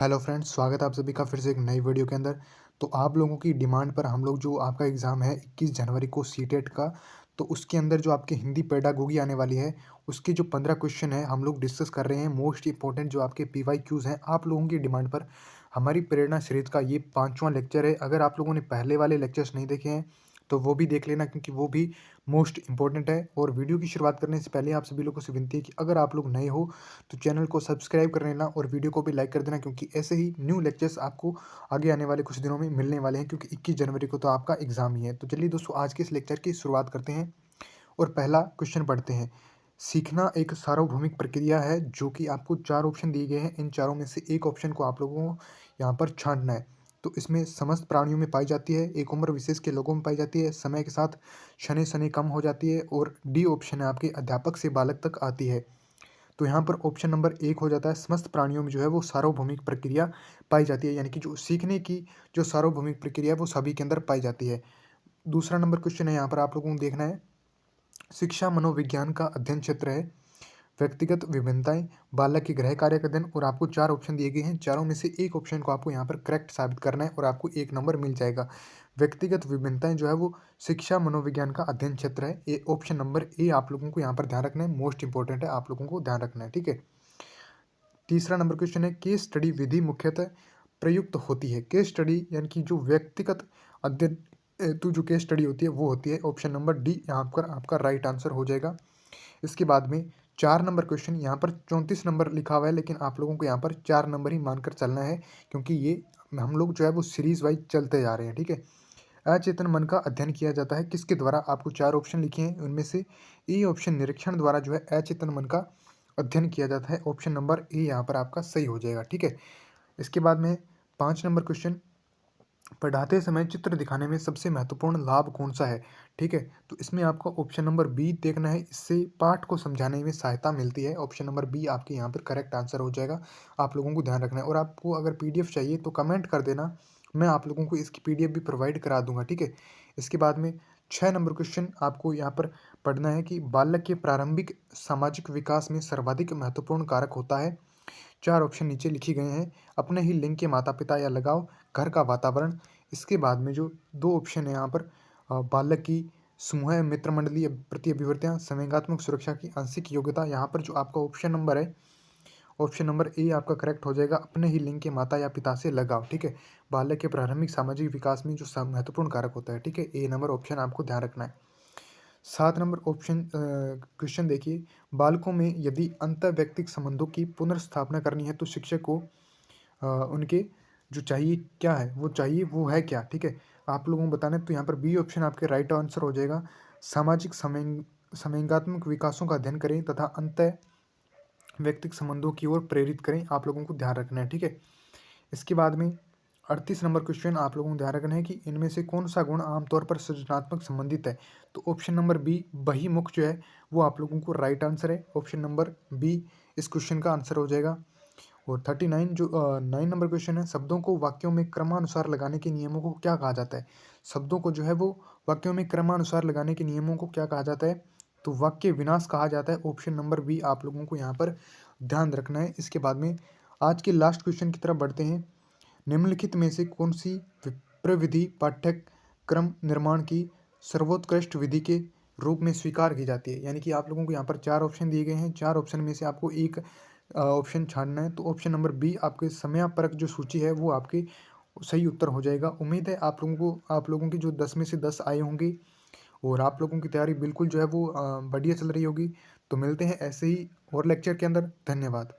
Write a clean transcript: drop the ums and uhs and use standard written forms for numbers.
Hello friends, स्वागत है आप सभी का फिर से एक नई वीडियो के अंदर। तो आप लोगों की डिमांड पर हम लोग जो आपका एग्ज़ाम है 21 जनवरी को सीटेट का, तो उसके अंदर जो आपकी हिंदी पेडागोगी आने वाली है, उसके जो 15 क्वेश्चन हैं हम लोग डिस्कस कर रहे हैं। मोस्ट इंपॉर्टेंट जो आपके पीवाईक्यूज़ हैं, आप लोगों की डिमांड पर हमारी प्रेरणा सीरीज़ का ये 5वां लेक्चर है। अगर आप लोगों ने पहले वाले लेक्चर्स नहीं देखे हैं, तो वो भी देख लेना क्योंकि वो भी मोस्ट इंपॉर्टेंट है। और वीडियो की शुरुआत करने से पहले आप सभी लोगों से विनती है कि अगर आप लोग नए हो तो चैनल को सब्सक्राइब कर लेना और वीडियो को भी लाइक कर देना, क्योंकि ऐसे ही न्यू लेक्चर्स आपको आगे आने वाले कुछ दिनों में मिलने वाले हैं, क्योंकि 21 जनवरी को तो आपका एग्ज़ाम ही है। तो चलिए दोस्तों, आज के इस लेक्चर की शुरुआत करते हैं और पहला क्वेश्चन पढ़ते हैं। सीखना एक सार्वभौमिक प्रक्रिया है जो कि आपको 4 ऑप्शन दिए गए हैं। इन चारों में से एक ऑप्शन को आप लोगों को यहाँ पर छाँटना है। तो इसमें समस्त प्राणियों में पाई जाती है, एक उम्र विशेष के लोगों में पाई जाती है, समय के साथ शनैः-शनैः कम हो जाती है, और डी ऑप्शन है आपके अध्यापक से बालक तक आती है। तो यहाँ पर ऑप्शन नंबर 1 हो जाता है, समस्त प्राणियों में जो है वो सार्वभौमिक प्रक्रिया पाई जाती है, यानी कि जो सीखने की जो सार्वभौमिक प्रक्रिया है वो सभी के अंदर पाई जाती है। दूसरा नंबर क्वेश्चन है, यहाँ पर आप लोगों को देखना है, शिक्षा मनोविज्ञान का अध्ययन क्षेत्र है, व्यक्तिगत विभिन्नताएं, बालक के गृह कार्य का अध्ययन, और आपको 4 ऑप्शन दिए गए हैं। चारों में से एक ऑप्शन को आपको यहाँ पर करेक्ट साबित करना है और आपको 1 नंबर मिल जाएगा। व्यक्तिगत विभिन्नताएं जो है वो शिक्षा मनोविज्ञान का अध्ययन क्षेत्र है। ये ऑप्शन नंबर ए आप लोगों को यहाँ पर ध्यान रखना है, मोस्ट इंपॉर्टेंट है, आप लोगों को ध्यान रखना है, ठीक है। तीसरा नंबर क्वेश्चन है, केस स्टडी विधि मुख्यतः प्रयुक्त होती है। केस स्टडी यानी कि जो व्यक्तिगत अध्ययन हेतु जो केस स्टडी होती है वो होती है। ऑप्शन नंबर डी यहाँ पर आपका राइट आंसर हो जाएगा। इसके बाद में 4 नंबर क्वेश्चन, यहाँ पर 34 नंबर लिखा हुआ है, लेकिन आप लोगों को यहाँ पर 4 नंबर ही मानकर चलना है, क्योंकि ये हम लोग जो है वो सीरीज वाइज चलते जा रहे हैं, ठीक है। अचेतन मन का अध्ययन किया जाता है किसके द्वारा? आपको 4 ऑप्शन लिखे हैं, उनमें से ए ऑप्शन निरीक्षण द्वारा जो है अचेतन मन का अध्ययन किया जाता है। ऑप्शन नंबर ए यहाँ पर आपका सही हो जाएगा, ठीक है। इसके बाद में 5 नंबर क्वेश्चन, पढ़ाते समय चित्र दिखाने में सबसे महत्वपूर्ण लाभ कौन सा है? ठीक है, तो इसमें आपको ऑप्शन नंबर बी देखना है, इससे पाठ को समझाने में सहायता मिलती है। ऑप्शन नंबर बी आपके यहाँ पर करेक्ट आंसर हो जाएगा, आप लोगों को ध्यान रखना है। और आपको अगर पीडीएफ चाहिए तो कमेंट कर देना, मैं आप लोगों को इसकी पीडीएफ भी प्रोवाइड करा दूंगा, ठीक है। इसके बाद में 6 नंबर क्वेश्चन आपको यहाँ पर पढ़ना है कि बालक के प्रारंभिक सामाजिक विकास में सर्वाधिक महत्वपूर्ण कारक होता है। 4 ऑप्शन नीचे लिखे गए हैं, अपने ही लिंग के माता-पिता या लगाव, घर का वातावरण। इसके बाद में जो 2 ऑप्शन है यहाँ पर, बालक की समूह मित्र मंडलीय प्रति अभिवृत्तियाँ, संवेगात्मक सुरक्षा की आंशिक योग्यता। यहाँ पर जो आपका ऑप्शन नंबर है, ऑप्शन नंबर ए आपका करेक्ट हो जाएगा, अपने ही लिंग के माता या पिता से लगाव, ठीक है। बालक के प्रारंभिक सामाजिक विकास में जो महत्वपूर्ण कारक होता है, ठीक है, ए नंबर ऑप्शन आपको ध्यान रखना है। 7 नंबर ऑप्शन क्वेश्चन देखिए, बालकों में यदि अंतर्वैयक्तिक संबंधों की पुनर्स्थापना करनी है तो शिक्षक को उनके जो चाहिए क्या है, वो चाहिए वो है क्या, ठीक है। आप लोगों को बताना है, तो यहाँ पर बी ऑप्शन आपके राइट आंसर हो जाएगा। सामाजिक समैंगात्मक विकासों का अध्ययन करें तथा अंत व्यक्तिगत संबंधों की ओर प्रेरित करें, आप लोगों को ध्यान रखना है, ठीक है। इसके बाद में 38 नंबर क्वेश्चन आप लोगों को ध्यान रखना है कि इनमें से कौन सा गुण आमतौर पर सृजनात्मक संबंधित है। तो ऑप्शन नंबर बी बहिमुख जो है वो आप लोगों को राइट आंसर है। ऑप्शन नंबर बी इस क्वेश्चन का आंसर हो जाएगा। और 39 जो 9 नंबर क्वेश्चन है, शब्दों को वाक्यों में क्रमानुसार लगाने के नियमों को क्या कहा जाता है? शब्दों को जो है वो वाक्यों में क्रमानुसार लगाने के नियमों को क्या कहा जाता है? तो वाक्य विन्यास कहा जाता है। ऑप्शन नंबर बी आप लोगों को यहाँ पर ध्यान रखना है। इसके बाद में आज के लास्ट क्वेश्चन की तरफ बढ़ते हैं। निम्नलिखित में से कौन सी प्रविधि पाठ्यक्रम निर्माण की सर्वोत्कृष्ट विधि के रूप में स्वीकार की जाती है? यानी कि आप लोगों को यहाँ पर 4 ऑप्शन दिए गए हैं, 4 ऑप्शन में से आपको एक ऑप्शन छानना है। तो ऑप्शन नंबर बी आपके समयापरक जो सूची है वो आपके सही उत्तर हो जाएगा। उम्मीद है आप लोगों की जो 10 में से 10 आए होंगे और आप लोगों की तैयारी बिल्कुल जो है वो बढ़िया चल रही होगी। तो मिलते हैं ऐसे ही और लेक्चर के अंदर। धन्यवाद।